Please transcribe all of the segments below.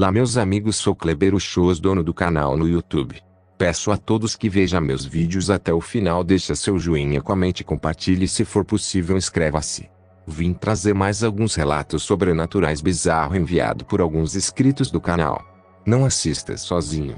Olá meus amigos, sou Kleber Shows, dono do canal no YouTube. Peço a todos que vejam meus vídeos até o final, deixa seu joinha, comente, compartilhe e se for possível inscreva-se. Vim trazer mais alguns relatos sobrenaturais bizarros enviado por alguns inscritos do canal. Não assista sozinho.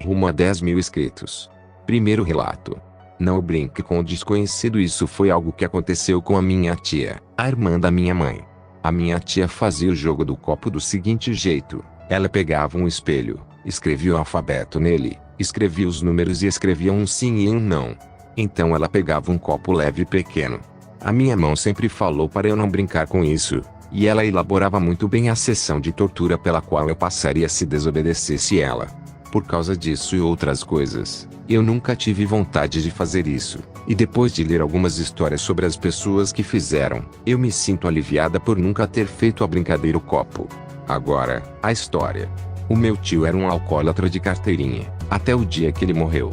Rumo a 10.000 inscritos. Primeiro relato. Não brinque com o desconhecido, isso foi algo que aconteceu com a minha tia, a irmã da minha mãe. A minha tia fazia o jogo do copo do seguinte jeito: ela pegava um espelho, escrevia o alfabeto nele, escrevia os números e escrevia um sim e um não. Então ela pegava um copo leve e pequeno. A minha mãe sempre falou para eu não brincar com isso, e ela elaborava muito bem a sessão de tortura pela qual eu passaria se desobedecesse ela. Por causa disso e outras coisas, eu nunca tive vontade de fazer isso, e depois de ler algumas histórias sobre as pessoas que fizeram, eu me sinto aliviada por nunca ter feito a brincadeira o copo. Agora, a história. O meu tio era um alcoólatra de carteirinha, até o dia que ele morreu.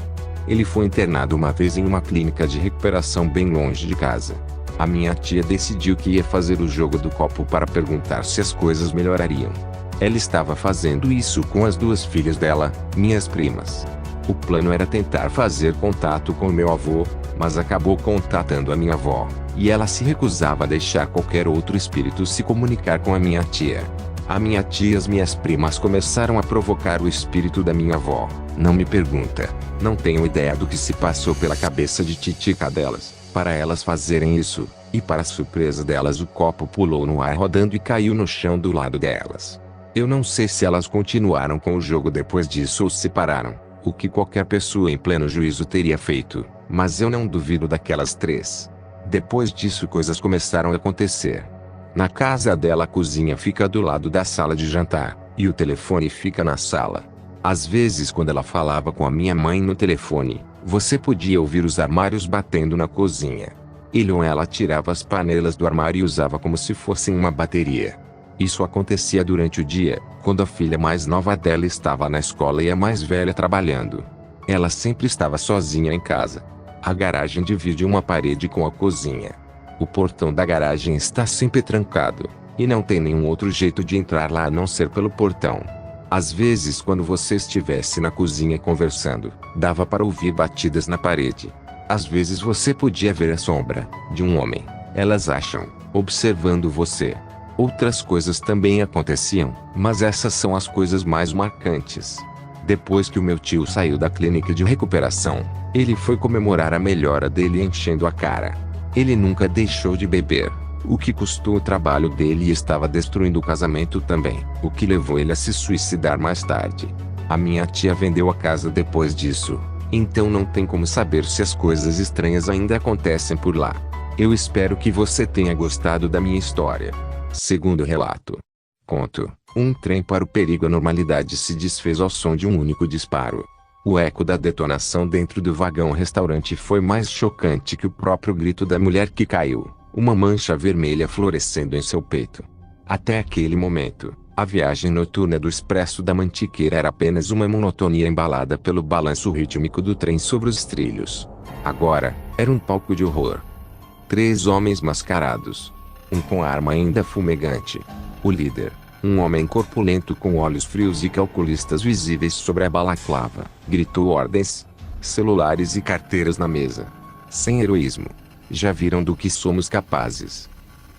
Ele foi internado uma vez em uma clínica de recuperação bem longe de casa. A minha tia decidiu que ia fazer o jogo do copo para perguntar se as coisas melhorariam. Ela estava fazendo isso com as duas filhas dela, minhas primas. O plano era tentar fazer contato com o meu avô, mas acabou contatando a minha avó, e ela se recusava a deixar qualquer outro espírito se comunicar com a minha tia. A minha tia e as minhas primas começaram a provocar o espírito da minha avó. Não me pergunta, não tenho ideia do que se passou pela cabeça de titica delas, para elas fazerem isso, e para surpresa delas o copo pulou no ar rodando e caiu no chão do lado delas. Eu não sei se elas continuaram com o jogo depois disso ou se pararam, o que qualquer pessoa em pleno juízo teria feito, mas eu não duvido daquelas três. Depois disso coisas começaram a acontecer. Na casa dela a cozinha fica do lado da sala de jantar, e o telefone fica na sala. Às vezes quando ela falava com a minha mãe no telefone, você podia ouvir os armários batendo na cozinha. Ele ou ela tirava as panelas do armário e usava como se fossem uma bateria. Isso acontecia durante o dia, quando a filha mais nova dela estava na escola e a mais velha trabalhando. Ela sempre estava sozinha em casa. A garagem divide uma parede com a cozinha. O portão da garagem está sempre trancado, e não tem nenhum outro jeito de entrar lá a não ser pelo portão. Às vezes quando você estivesse na cozinha conversando, dava para ouvir batidas na parede. Às vezes você podia ver a sombra de um homem, elas acham, observando você. Outras coisas também aconteciam, mas essas são as coisas mais marcantes. Depois que o meu tio saiu da clínica de recuperação, ele foi comemorar a melhora dele enchendo a cara. Ele nunca deixou de beber, o que custou o trabalho dele e estava destruindo o casamento também, o que levou ele a se suicidar mais tarde. A minha tia vendeu a casa depois disso, então não tem como saber se as coisas estranhas ainda acontecem por lá. Eu espero que você tenha gostado da minha história. Segundo relato. Conto. Um trem para o perigo. A normalidade se desfez ao som de um único disparo. O eco da detonação dentro do vagão-restaurante foi mais chocante que o próprio grito da mulher que caiu, uma mancha vermelha florescendo em seu peito. Até aquele momento, a viagem noturna do Expresso da Mantiqueira era apenas uma monotonia embalada pelo balanço rítmico do trem sobre os trilhos. Agora, era um palco de horror. 3 homens mascarados. Um com arma ainda fumegante. O líder, um homem corpulento com olhos frios e calculistas visíveis sobre a balaclava, gritou ordens. Celulares e carteiras na mesa. Sem heroísmo. Já viram do que somos capazes.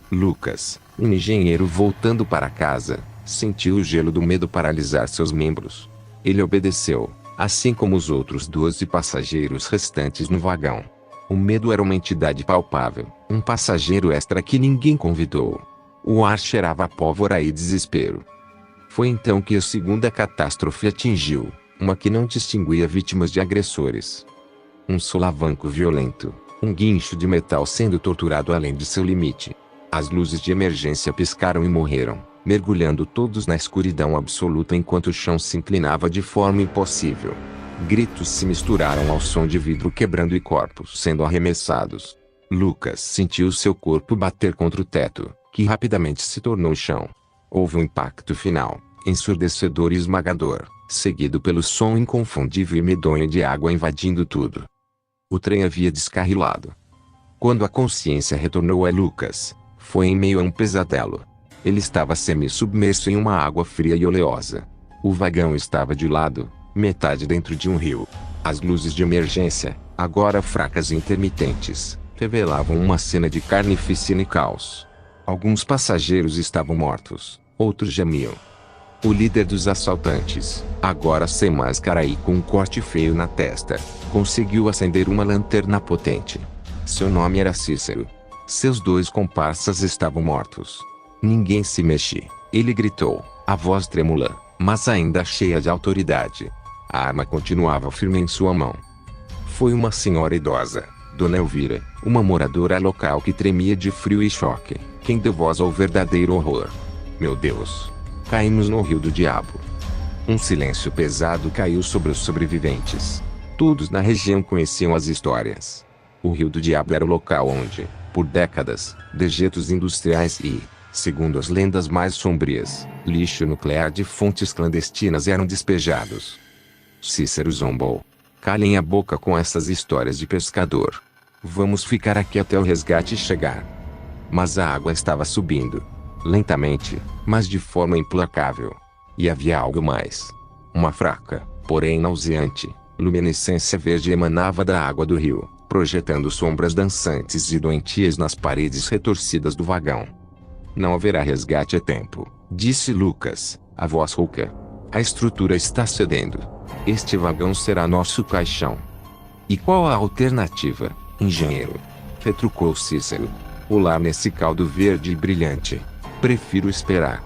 Lucas, um engenheiro voltando para casa, sentiu o gelo do medo paralisar seus membros. Ele obedeceu, assim como os outros 12 passageiros restantes no vagão. O medo era uma entidade palpável, um passageiro extra que ninguém convidou. O ar cheirava a pólvora e desespero. Foi então que a segunda catástrofe atingiu, uma que não distinguia vítimas de agressores. Um solavanco violento, um guincho de metal sendo torturado além de seu limite. As luzes de emergência piscaram e morreram, mergulhando todos na escuridão absoluta enquanto o chão se inclinava de forma impossível. Gritos se misturaram ao som de vidro quebrando e corpos sendo arremessados. Lucas sentiu seu corpo bater contra o teto, que rapidamente se tornou chão. Houve um impacto final, ensurdecedor e esmagador, seguido pelo som inconfundível e medonho de água invadindo tudo. O trem havia descarrilado. Quando a consciência retornou a Lucas, foi em meio a um pesadelo. Ele estava semi-submerso em uma água fria e oleosa. O vagão estava de lado, metade dentro de um rio. As luzes de emergência, agora fracas e intermitentes, revelavam uma cena de carnificina e caos. Alguns passageiros estavam mortos, outros gemiam. O líder dos assaltantes, agora sem máscara e com um corte feio na testa, conseguiu acender uma lanterna potente. Seu nome era Cícero. Seus 2 comparsas estavam mortos. Ninguém se mexia. Ele gritou, a voz trêmula, mas ainda cheia de autoridade. A arma continuava firme em sua mão. Foi uma senhora idosa, Dona Elvira, uma moradora local que tremia de frio e choque, quem deu voz ao verdadeiro horror. Meu Deus! Caímos no rio do diabo. Um silêncio pesado caiu sobre os sobreviventes. Todos na região conheciam as histórias. O rio do diabo era o local onde, por décadas, dejetos industriais e, segundo as lendas mais sombrias, lixo nuclear de fontes clandestinas eram despejados. Cícero zombou. Calem a boca com essas histórias de pescador. Vamos ficar aqui até o resgate chegar. Mas a água estava subindo. Lentamente, mas de forma implacável. E havia algo mais. Uma fraca, porém nauseante, luminescência verde emanava da água do rio, projetando sombras dançantes e doentias nas paredes retorcidas do vagão. Não haverá resgate a tempo, disse Lucas, a voz rouca. A estrutura está cedendo. Este vagão será nosso caixão. E qual a alternativa, engenheiro? Retrucou Cícero. Pular nesse caldo verde e brilhante. Prefiro esperar.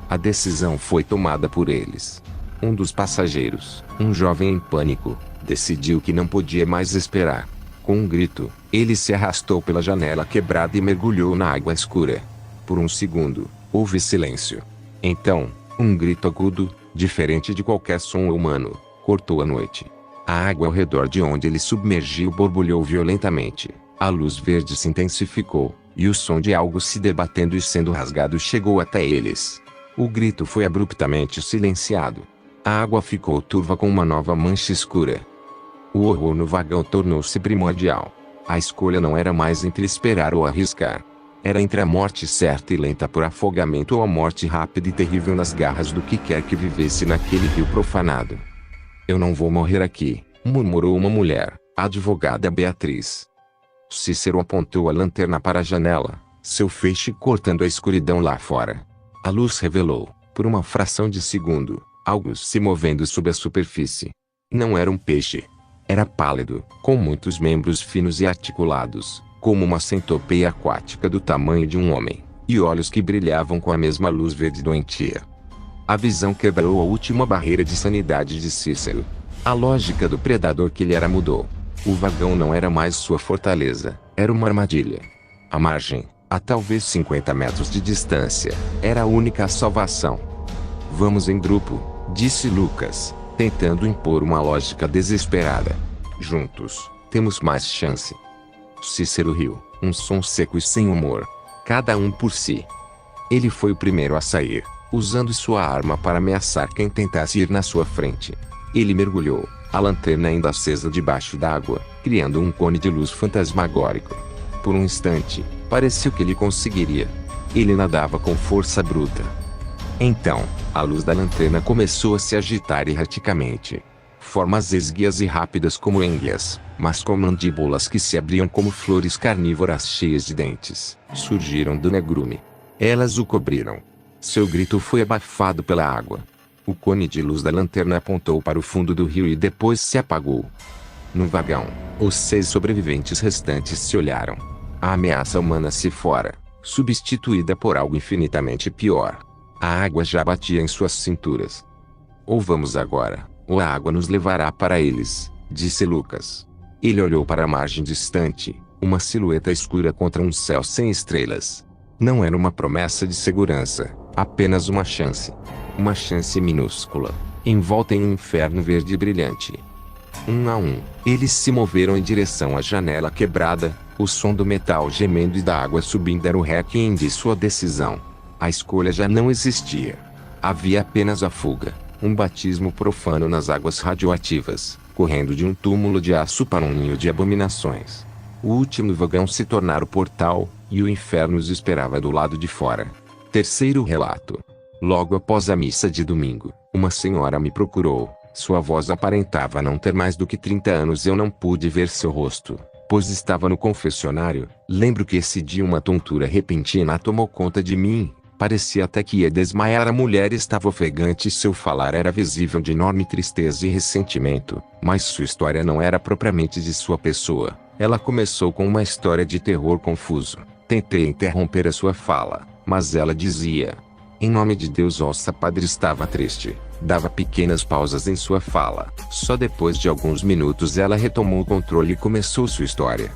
A decisão foi tomada por eles. Um dos passageiros, um jovem em pânico, decidiu que não podia mais esperar. Com um grito, ele se arrastou pela janela quebrada e mergulhou na água escura. Por um segundo, houve silêncio. Então, um grito agudo, diferente de qualquer som humano, cortou a noite. A água ao redor de onde ele submergiu borbulhou violentamente. A luz verde se intensificou, e o som de algo se debatendo e sendo rasgado chegou até eles. O grito foi abruptamente silenciado. A água ficou turva com uma nova mancha escura. O horror no vagão tornou-se primordial. A escolha não era mais entre esperar ou arriscar. Era entre a morte certa e lenta por afogamento ou a morte rápida e terrível nas garras do que quer que vivesse naquele rio profanado. Eu não vou morrer aqui, murmurou uma mulher, a advogada Beatriz. Cícero apontou a lanterna para a janela, seu feixe cortando a escuridão lá fora. A luz revelou, por uma fração de segundo, algo se movendo sob a superfície. Não era um peixe. Era pálido, com muitos membros finos e articulados, como uma centopeia aquática do tamanho de um homem, e olhos que brilhavam com a mesma luz verde doentia. A visão quebrou a última barreira de sanidade de Cícero. A lógica do predador que ele era mudou. O vagão não era mais sua fortaleza, era uma armadilha. A margem, a talvez 50 metros de distância, era a única salvação. Vamos em grupo, disse Lucas, tentando impor uma lógica desesperada. Juntos, temos mais chance. Cícero riu, um som seco e sem humor. Cada um por si. Ele foi o primeiro a sair, usando sua arma para ameaçar quem tentasse ir na sua frente. Ele mergulhou, a lanterna ainda acesa debaixo d'água, criando um cone de luz fantasmagórico. Por um instante, pareceu que ele conseguiria. Ele nadava com força bruta. Então, a luz da lanterna começou a se agitar erraticamente. Formas esguias e rápidas como enguias, mas com mandíbulas que se abriam como flores carnívoras cheias de dentes, surgiram do negrume. Elas o cobriram. Seu grito foi abafado pela água. O cone de luz da lanterna apontou para o fundo do rio e depois se apagou. No vagão, os 6 sobreviventes restantes se olharam. A ameaça humana se fora, substituída por algo infinitamente pior. A água já batia em suas cinturas. Ou vamos agora, ou a água nos levará para eles, disse Lucas. Ele olhou para a margem distante, uma silhueta escura contra um céu sem estrelas. Não era uma promessa de segurança, apenas uma chance. Uma chance minúscula, envolta em um inferno verde e brilhante. Um a um, eles se moveram em direção à janela quebrada, o som do metal gemendo e da água subindo era o requiem de sua decisão. A escolha já não existia. Havia apenas a fuga, um batismo profano nas águas radioativas, correndo de um túmulo de aço para um ninho de abominações. O último vagão se tornara o portal, e o inferno os esperava do lado de fora. Terceiro relato. Logo após a missa de domingo, Uma senhora me procurou. Sua voz aparentava não ter mais do que 30 anos. Eu não pude ver seu rosto, pois estava no confessionário. Lembro que esse dia uma tontura repentina tomou conta de mim. Parecia até que ia desmaiar. A mulher estava ofegante e seu falar era visível de enorme tristeza e ressentimento. Mas sua história não era propriamente de sua pessoa. Ela começou com uma história de terror confuso. Tentei interromper a sua fala, mas ela dizia: "Em nome de Deus, ouça, padre." Estava triste. Dava pequenas pausas em sua fala. Só depois de alguns minutos ela retomou o controle e começou sua história.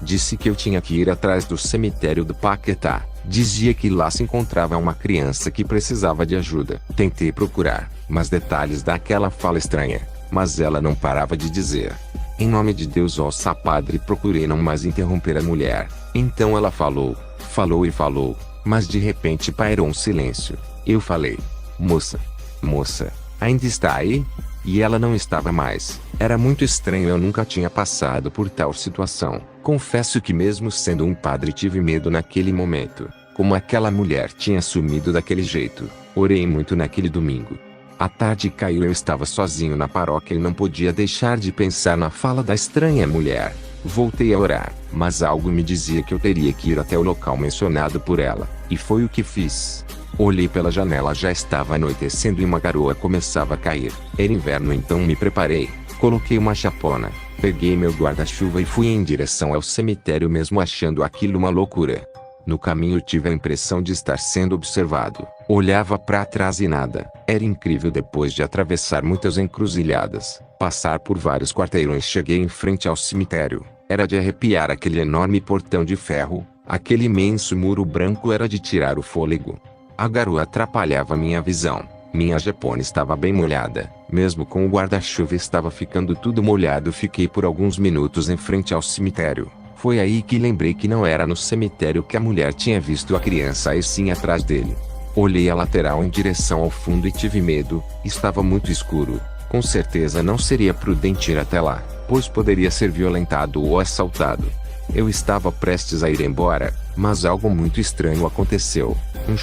Disse que eu tinha que ir atrás do cemitério do Paquetá. Dizia que lá se encontrava uma criança que precisava de ajuda. Tentei procurar mais detalhes daquela fala estranha, mas ela não parava de dizer: "Em nome de Deus, ouça, padre." Procurei não mais interromper a mulher. Então ela falou, falou e falou, mas de repente pairou um silêncio. Eu falei: "Moça, moça, ainda está aí?" E ela não estava mais. Era muito estranho, eu nunca tinha passado por tal situação. Confesso que mesmo sendo um padre tive medo naquele momento. Como aquela mulher tinha sumido daquele jeito. Orei muito naquele domingo. A tarde caiu, eu estava sozinho na paróquia e não podia deixar de pensar na fala da estranha mulher. Voltei a orar, mas algo me dizia que eu teria que ir até o local mencionado por ela, e foi o que fiz. Olhei pela janela, já estava anoitecendo e uma garoa começava a cair. Era inverno, então me preparei, coloquei uma chapona, peguei meu guarda-chuva e fui em direção ao cemitério, mesmo achando aquilo uma loucura. No caminho tive a impressão de estar sendo observado. Olhava para trás e nada. Era incrível. Depois de atravessar muitas encruzilhadas, passar por vários quarteirões, cheguei em frente ao cemitério. Era de arrepiar aquele enorme portão de ferro, aquele imenso muro branco, era de tirar o fôlego. A garoa atrapalhava minha visão. Minha japona estava bem molhada. Mesmo com o guarda-chuva estava ficando tudo molhado. Fiquei por alguns minutos em frente ao cemitério. Foi aí que lembrei que não era no cemitério que a mulher tinha visto a criança, e sim atrás dele. Olhei a lateral em direção ao fundo e tive medo. Estava muito escuro. Com certeza não seria prudente ir até lá, pois poderia ser violentado ou assaltado. Eu estava prestes a ir embora, mas algo muito estranho aconteceu. Um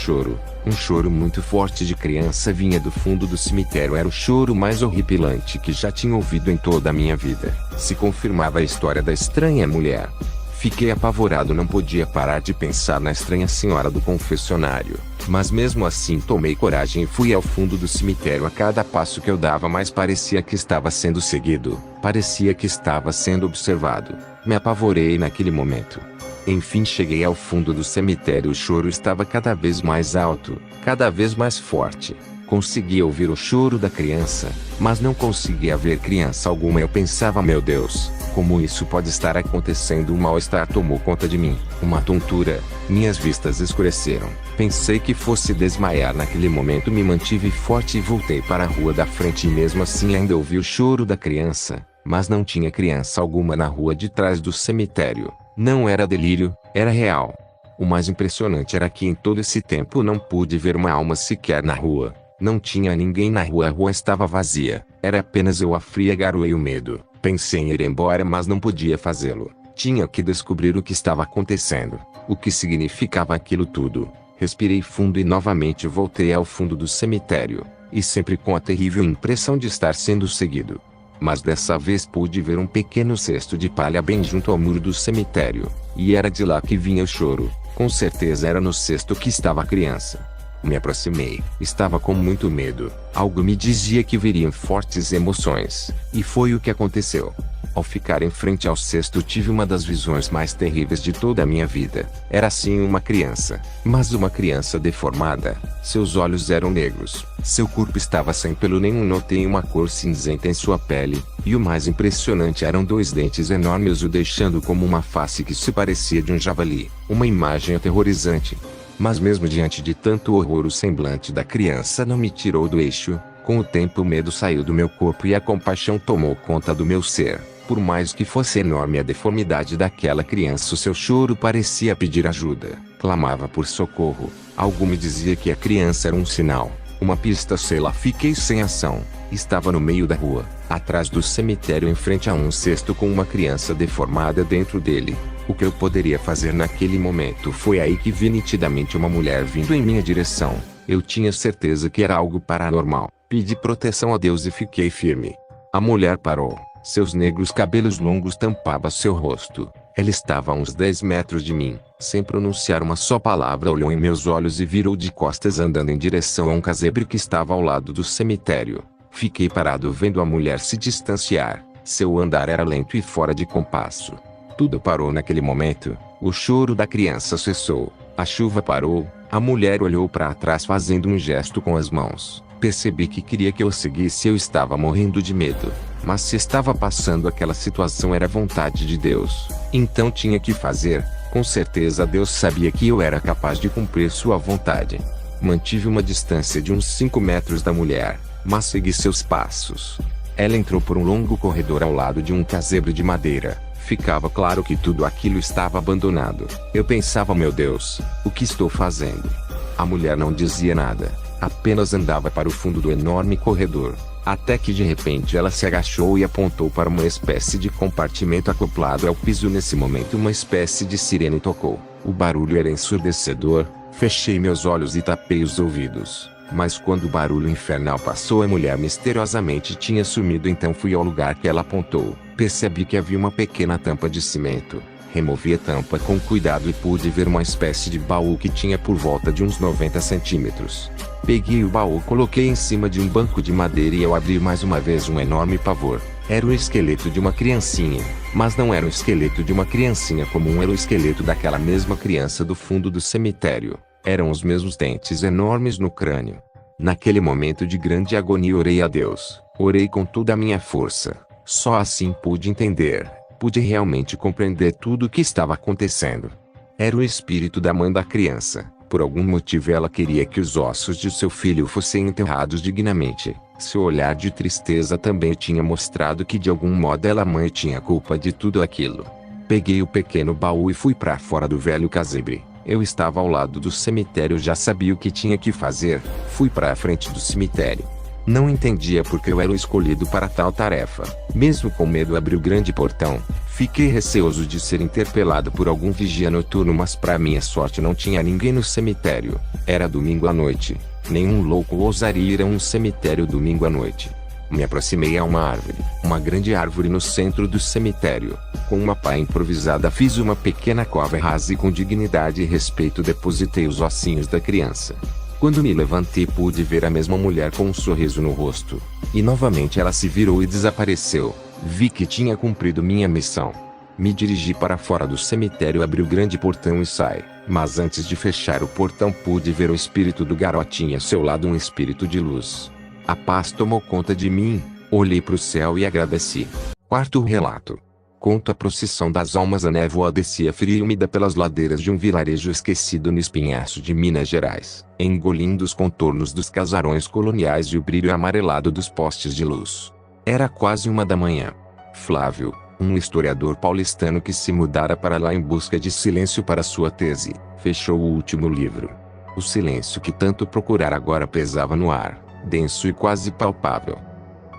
choro muito forte de criança vinha do fundo do cemitério. Era o choro mais horripilante que já tinha ouvido em toda a minha vida. Se confirmava a história da estranha mulher. Fiquei apavorado, não podia parar de pensar na estranha senhora do confessionário. Mas mesmo assim tomei coragem e fui ao fundo do cemitério. A cada passo que eu dava, mais parecia que estava sendo seguido. Parecia que estava sendo observado. Me apavorei naquele momento. Enfim cheguei ao fundo do cemitério. O choro estava cada vez mais alto, cada vez mais forte. Conseguia ouvir o choro da criança, mas não conseguia ver criança alguma. Eu pensava: meu Deus, como isso pode estar acontecendo? Um mal-estar tomou conta de mim, uma tontura. Minhas vistas escureceram. Pensei que fosse desmaiar. Naquele momento me mantive forte e voltei para a rua da frente, e mesmo assim ainda ouvi o choro da criança, mas não tinha criança alguma na rua de trás do cemitério. Não era delírio, era real. O mais impressionante era que em todo esse tempo não pude ver uma alma sequer na rua. Não tinha ninguém na rua, a rua estava vazia. Era apenas eu, a fria garoa e o medo. Pensei em ir embora, mas não podia fazê-lo. Tinha que descobrir o que estava acontecendo. O que significava aquilo tudo. Respirei fundo e novamente voltei ao fundo do cemitério. E sempre com a terrível impressão de estar sendo seguido. Mas dessa vez pude ver um pequeno cesto de palha bem junto ao muro do cemitério. E era de lá que vinha o choro. Com certeza era no cesto que estava a criança. Me aproximei. Estava com muito medo. Algo me dizia que viriam fortes emoções. E foi o que aconteceu. Ao ficar em frente ao cesto, tive uma das visões mais terríveis de toda a minha vida. Era sim uma criança, mas uma criança deformada. Seus olhos eram negros. Seu corpo estava sem pelo nenhum. Notei uma cor cinzenta em sua pele. E o mais impressionante eram 2 dentes enormes, o deixando como uma face que se parecia de um javali. Uma imagem aterrorizante. Mas mesmo diante de tanto horror, o semblante da criança não me tirou do eixo. Com o tempo o medo saiu do meu corpo e a compaixão tomou conta do meu ser. Por mais que fosse enorme a deformidade daquela criança, o seu choro parecia pedir ajuda. Clamava por socorro. Algo me dizia que a criança era um sinal, uma pista, sei lá. Fiquei sem ação. Estava no meio da rua, atrás do cemitério, em frente a um cesto com uma criança deformada dentro dele. O que eu poderia fazer naquele momento? Foi aí que vi nitidamente uma mulher vindo em minha direção. Eu tinha certeza que era algo paranormal. Pedi proteção a Deus e fiquei firme. A mulher parou. Seus negros cabelos longos tampavam seu rosto. Ela estava a uns 10 metros de mim. Sem pronunciar uma só palavra, olhou em meus olhos e virou de costas andando em direção a um casebre que estava ao lado do cemitério. Fiquei parado vendo a mulher se distanciar. Seu andar era lento e fora de compasso. Tudo parou naquele momento. O choro da criança cessou. A chuva parou. A mulher olhou para trás fazendo um gesto com as mãos. Percebi que queria que eu seguisse. Eu estava morrendo de medo. Mas se estava passando aquela situação era vontade de Deus. Então tinha que fazer. Com certeza Deus sabia que eu era capaz de cumprir sua vontade. Mantive uma distância de uns 5 metros da mulher, mas segui seus passos. Ela entrou por um longo corredor ao lado de um casebre de madeira. Ficava claro que tudo aquilo estava abandonado. Eu pensava, meu Deus, o que estou fazendo? A mulher não dizia nada, apenas andava para o fundo do enorme corredor. Até que de repente ela se agachou e apontou para uma espécie de compartimento acoplado ao piso. Nesse momento uma espécie de sirene tocou. O barulho era ensurdecedor. Fechei meus olhos e tapei os ouvidos. Mas quando o barulho infernal passou, a mulher misteriosamente tinha sumido. Então fui ao lugar que ela apontou. Percebi que havia uma pequena tampa de cimento. Removi a tampa com cuidado e pude ver uma espécie de baú que tinha por volta de uns 90 centímetros. Peguei o baú, coloquei em cima de um banco de madeira e ao abrir mais uma vez um enorme pavor. Era o esqueleto de uma criancinha. Mas não era o esqueleto de uma criancinha comum, era o esqueleto daquela mesma criança do fundo do cemitério. Eram os mesmos dentes enormes no crânio. Naquele momento de grande agonia orei a Deus. Orei com toda a minha força. Só assim pude entender. Pude realmente compreender tudo o que estava acontecendo. Era o espírito da mãe da criança. Por algum motivo ela queria que os ossos de seu filho fossem enterrados dignamente. Seu olhar de tristeza também tinha mostrado que de algum modo ela, mãe, tinha culpa de tudo aquilo. Peguei o pequeno baú e fui para fora do velho casebre. Eu estava ao lado do cemitério, já sabia o que tinha que fazer. Fui para a frente do cemitério. Não entendia porque eu era o escolhido para tal tarefa. Mesmo com medo, abri o grande portão. Fiquei receoso de ser interpelado por algum vigia noturno, mas para minha sorte não tinha ninguém no cemitério. Era domingo à noite. Nenhum louco ousaria ir a um cemitério domingo à noite. Me aproximei a uma árvore, uma grande árvore no centro do cemitério. Com uma pá improvisada fiz uma pequena cova rasa e com dignidade e respeito depositei os ossinhos da criança. Quando me levantei pude ver a mesma mulher com um sorriso no rosto. E novamente ela se virou e desapareceu. Vi que tinha cumprido minha missão. Me dirigi para fora do cemitério, abri o grande portão e saí. Mas antes de fechar o portão pude ver o espírito do garotinho a seu lado, um espírito de luz. A paz tomou conta de mim. Olhei para o céu e agradeci. Quarto relato. Conto a procissão das almas. A névoa descia fria e úmida pelas ladeiras de um vilarejo esquecido no espinhaço de Minas Gerais, engolindo os contornos dos casarões coloniais e o brilho amarelado dos postes de luz. Era quase 1 da manhã. Flávio, um historiador paulistano que se mudara para lá em busca de silêncio para sua tese, fechou o último livro. O silêncio que tanto procurara agora pesava no ar, denso e quase palpável.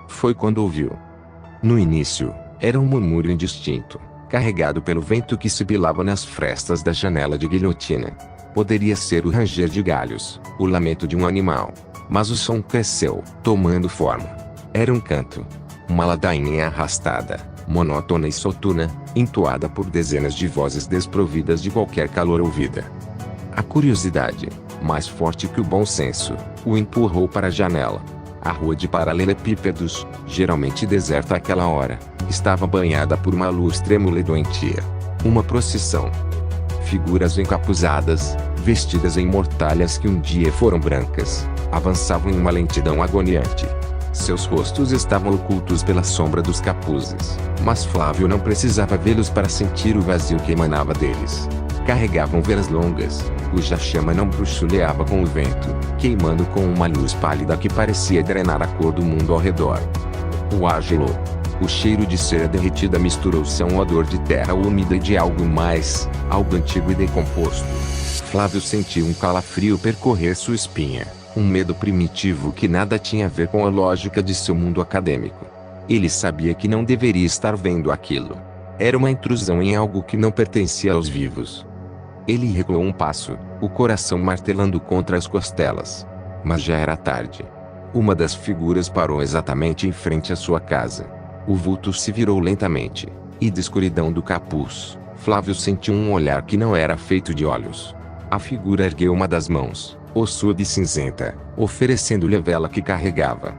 Foi quando ouviu. No início, era um murmúrio indistinto, carregado pelo vento que sibilava nas frestas da janela de guilhotina. Poderia ser o ranger de galhos, o lamento de um animal. Mas o som cresceu, tomando forma. Era um canto. Uma ladainha arrastada, monótona e soturna, entoada por dezenas de vozes desprovidas de qualquer calor ouvida. A curiosidade, mais forte que o bom senso, o empurrou para a janela. A rua de paralelepípedos, geralmente deserta àquela hora, estava banhada por uma luz trêmula e doentia. Uma procissão. Figuras encapuzadas, vestidas em mortalhas que um dia foram brancas, avançavam em uma lentidão agoniante. Seus rostos estavam ocultos pela sombra dos capuzes, mas Flávio não precisava vê-los para sentir o vazio que emanava deles. Carregavam velas longas, cuja chama não bruxuleava com o vento, queimando com uma luz pálida que parecia drenar a cor do mundo ao redor. O ar gelou. O cheiro de cera derretida misturou-se a um odor de terra úmida e de algo mais, algo antigo e decomposto. Flávio sentiu um calafrio percorrer sua espinha, um medo primitivo que nada tinha a ver com a lógica de seu mundo acadêmico. Ele sabia que não deveria estar vendo aquilo. Era uma intrusão em algo que não pertencia aos vivos. Ele recuou um passo, o coração martelando contra as costelas. Mas já era tarde. Uma das figuras parou exatamente em frente à sua casa. O vulto se virou lentamente, e da escuridão do capuz, Flávio sentiu um olhar que não era feito de olhos. A figura ergueu uma das mãos, ossuda e cinzenta, oferecendo-lhe a vela que carregava.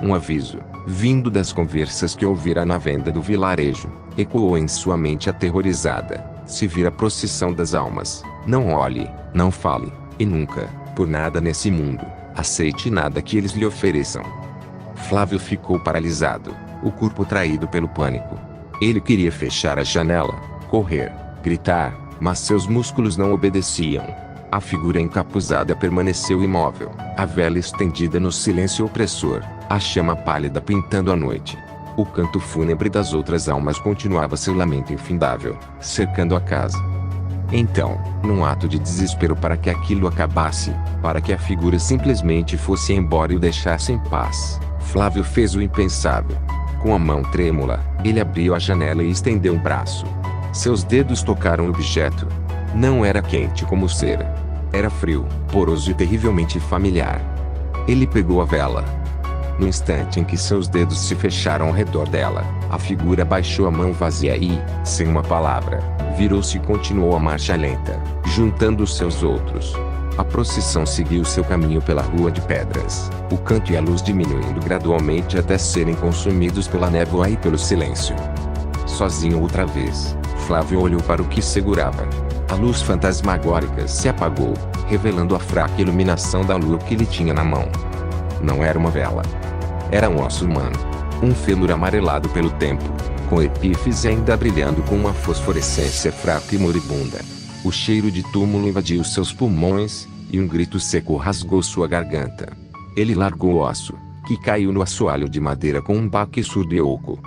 Um aviso, vindo das conversas que ouvira na venda do vilarejo, ecoou em sua mente aterrorizada. Se vir a procissão das almas, não olhe, não fale, e nunca, por nada nesse mundo, aceite nada que eles lhe ofereçam. Flávio ficou paralisado, o corpo traído pelo pânico. Ele queria fechar a janela, correr, gritar, mas seus músculos não obedeciam. A figura encapuzada permaneceu imóvel, a vela estendida no silêncio opressor, a chama pálida pintando a noite. O canto fúnebre das outras almas continuava seu lamento infindável, cercando a casa. Então, num ato de desespero para que aquilo acabasse, para que a figura simplesmente fosse embora e o deixasse em paz, Flávio fez o impensável. Com a mão trêmula, ele abriu a janela e estendeu um braço. Seus dedos tocaram o objeto. Não era quente como cera. Era frio, poroso e terrivelmente familiar. Ele pegou a vela. No instante em que seus dedos se fecharam ao redor dela, a figura baixou a mão vazia e, sem uma palavra, virou-se e continuou a marcha lenta, juntando os seus outros. A procissão seguiu seu caminho pela rua de pedras, o canto e a luz diminuindo gradualmente até serem consumidos pela névoa e pelo silêncio. Sozinho outra vez, Flávio olhou para o que segurava. A luz fantasmagórica se apagou, revelando a fraca iluminação da lua que ele tinha na mão. Não era uma vela. Era um osso humano. Um fêmur amarelado pelo tempo, com epífise ainda brilhando com uma fosforescência fraca e moribunda. O cheiro de túmulo invadiu seus pulmões, e um grito seco rasgou sua garganta. Ele largou o osso, que caiu no assoalho de madeira com um baque surdo e oco.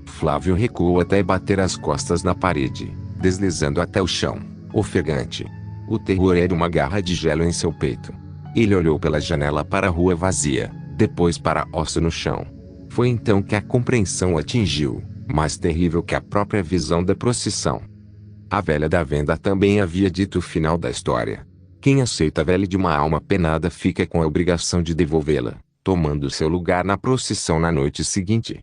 Flávio recuou até bater as costas na parede, deslizando até o chão, ofegante. O terror era uma garra de gelo em seu peito. Ele olhou pela janela para a rua vazia, depois para a osso no chão. Foi então que a compreensão o atingiu, mais terrível que a própria visão da procissão. A velha da venda também havia dito o final da história. Quem aceita a vela de uma alma penada fica com a obrigação de devolvê-la, tomando seu lugar na procissão na noite seguinte.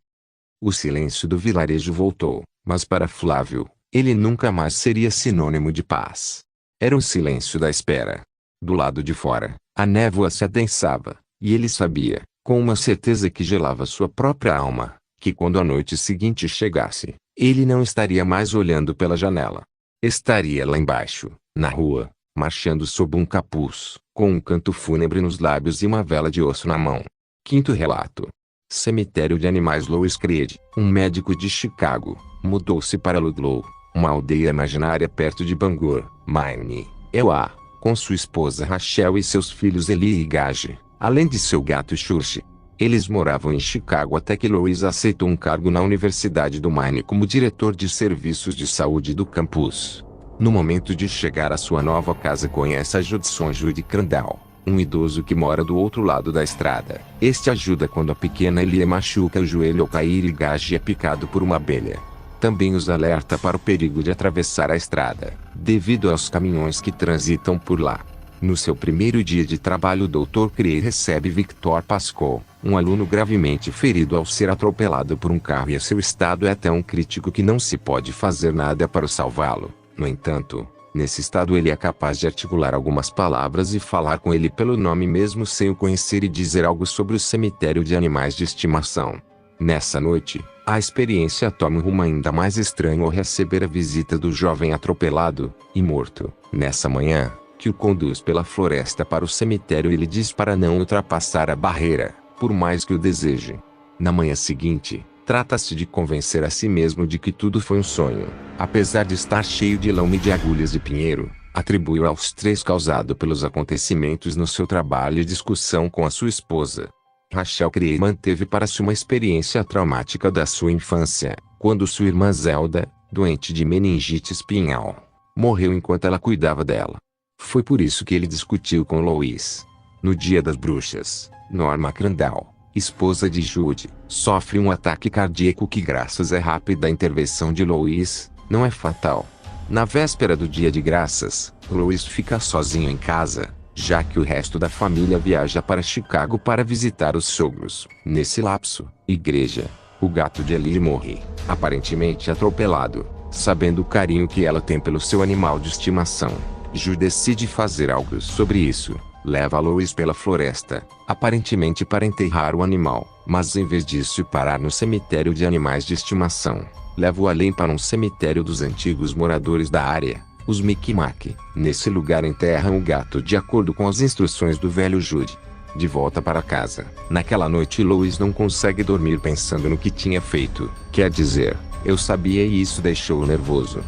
O silêncio do vilarejo voltou, mas para Flávio, ele nunca mais seria sinônimo de paz. Era um silêncio da espera. Do lado de fora, a névoa se adensava, e ele sabia, com uma certeza que gelava sua própria alma, que quando a noite seguinte chegasse, ele não estaria mais olhando pela janela. Estaria lá embaixo, na rua, marchando sob um capuz, com um canto fúnebre nos lábios e uma vela de osso na mão. Quinto relato. Cemitério de Animais. Louis Creed, um médico de Chicago, mudou-se para Ludlow, uma aldeia imaginária perto de Bangor, Maine, USA, com sua esposa Rachel e seus filhos Eli e Gage, além de seu gato Church. Eles moravam em Chicago até que Louis aceitou um cargo na Universidade do Maine como diretor de serviços de saúde do campus. No momento de chegar à sua nova casa, conhece a Judson Judy Crandall, um idoso que mora do outro lado da estrada. Este ajuda quando a pequena Elie machuca o joelho ao cair e Gage é picado por uma abelha. Também os alerta para o perigo de atravessar a estrada, devido aos caminhões que transitam por lá. No seu primeiro dia de trabalho, o Dr. Cree recebe Victor Pascoe, um aluno gravemente ferido ao ser atropelado por um carro, e seu estado é tão crítico que não se pode fazer nada para salvá-lo. No entanto, nesse estado ele é capaz de articular algumas palavras e falar com ele pelo nome mesmo sem o conhecer e dizer algo sobre o cemitério de animais de estimação. Nessa noite, a experiência toma um rumo ainda mais estranho ao receber a visita do jovem atropelado e morto. Nessa manhã, que o conduz pela floresta para o cemitério e lhe diz para não ultrapassar a barreira, por mais que o deseje. Na manhã seguinte, trata-se de convencer a si mesmo de que tudo foi um sonho, apesar de estar cheio de lama e de agulhas de pinheiro. Atribuiu ao estresse causado pelos acontecimentos no seu trabalho e discussão com a sua esposa. Rachel Cree manteve para si uma experiência traumática da sua infância, quando sua irmã Zelda, doente de meningite espinhal, morreu enquanto ela cuidava dela. Foi por isso que ele discutiu com Louis. No dia das bruxas, Norma Crandall, esposa de Judy, sofre um ataque cardíaco que, graças à rápida intervenção de Louis, não é fatal. Na véspera do dia de graças, Louis fica sozinho em casa, já que o resto da família viaja para Chicago para visitar os sogros. Nesse lapso, Igreja, o gato de Ellie morre, aparentemente atropelado. Sabendo o carinho que ela tem pelo seu animal de estimação, Ju decide fazer algo sobre isso. Leva Lois pela floresta, aparentemente para enterrar o animal, mas em vez disso parar no cemitério de animais de estimação, leva-o além para um cemitério dos antigos moradores da área, os Micmac. Nesse lugar enterram o gato de acordo com as instruções do velho Jude. De volta para casa, naquela noite Lois não consegue dormir pensando no que tinha feito. Quer dizer, eu sabia e isso deixou-o nervoso.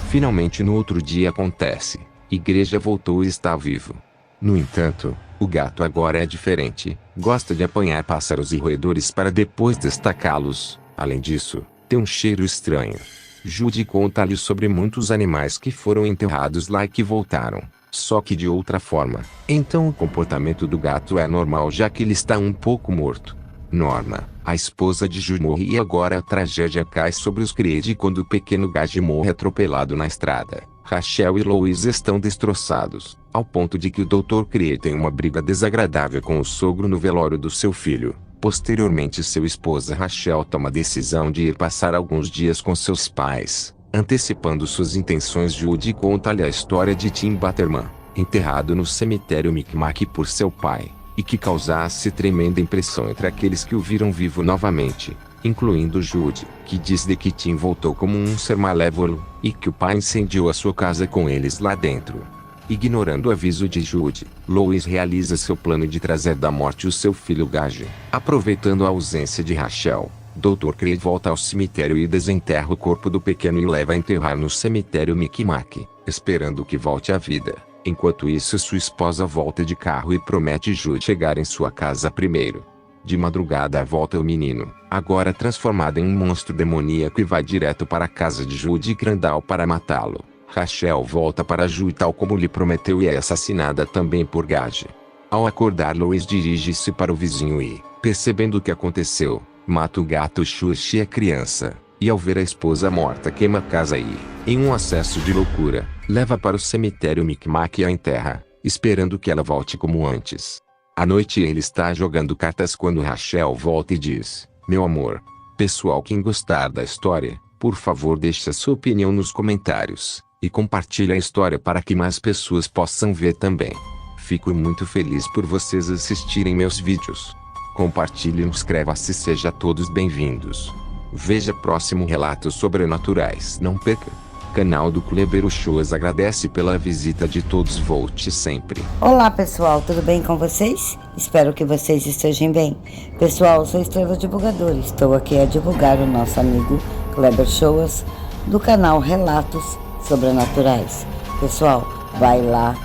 Finalmente no outro dia acontece. Igreja voltou e está vivo. No entanto, o gato agora é diferente. Gosta de apanhar pássaros e roedores para depois destacá-los. Além disso, tem um cheiro estranho. Judy conta-lhe sobre muitos animais que foram enterrados lá e que voltaram, só que de outra forma. Então o comportamento do gato é normal já que ele está um pouco morto. Norma, a esposa de Judy, morre e agora a tragédia cai sobre os Creed quando o pequeno Gage morre atropelado na estrada. Rachel e Lois estão destroçados, ao ponto de que o Dr. Creed tem uma briga desagradável com o sogro no velório do seu filho. Posteriormente sua esposa Rachel toma a decisão de ir passar alguns dias com seus pais. Antecipando suas intenções, Judy conta-lhe a história de Tim Batterman, enterrado no cemitério Micmac por seu pai, e que causasse tremenda impressão entre aqueles que o viram vivo novamente, incluindo Judy, que diz de que Tim voltou como um ser malévolo, e que o pai incendiou a sua casa com eles lá dentro. Ignorando o aviso de Judy, Lois realiza seu plano de trazer da morte o seu filho Gage. Aproveitando a ausência de Rachel, Dr. Creed volta ao cemitério e desenterra o corpo do pequeno e o leva a enterrar no cemitério Micmac, esperando que volte à vida. Enquanto isso, sua esposa volta de carro e promete Judy chegar em sua casa primeiro. De madrugada volta o menino, agora transformado em um monstro demoníaco, e vai direto para a casa de Judy Crandall para matá-lo. Rachel volta para Judy tal como lhe prometeu e é assassinada também por Gage. Ao acordar, Lois dirige-se para o vizinho e, percebendo o que aconteceu, mata o gato Xuxa e a criança, e ao ver a esposa morta queima a casa e, em um acesso de loucura, leva para o cemitério Micmac e a enterra, esperando que ela volte como antes. À noite ele está jogando cartas quando Rachel volta e diz: "Meu amor, pessoal, quem gostar da história, por favor deixe a sua opinião nos comentários, e compartilhe a história para que mais pessoas possam ver também. Fico muito feliz por vocês assistirem meus vídeos. Compartilhe e inscreva-se, seja todos bem-vindos. Veja próximo Relatos Sobrenaturais. Não perca. Canal do Kleber Shows agradece pela visita de todos. Volte sempre." Olá pessoal, tudo bem com vocês? Espero que vocês estejam bem. Pessoal, eu sou Estrela Divulgadora, estou aqui a divulgar o nosso amigo Kleber Shows do canal Relatos Sobrenaturais. Pessoal, vai lá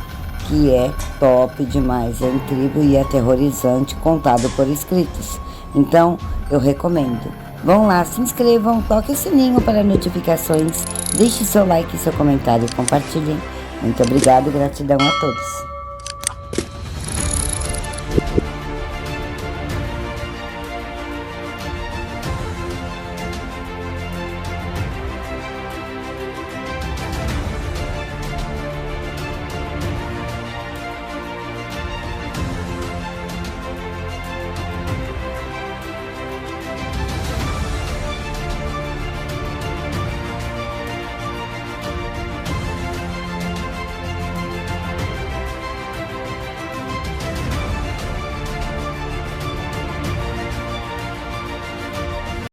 que é top demais, é incrível e aterrorizante, contado por escritos. Então, eu recomendo. Vão lá, se inscrevam, toque o sininho para notificações, deixe seu like, seu comentário e compartilhem. Muito obrigado e gratidão a todos.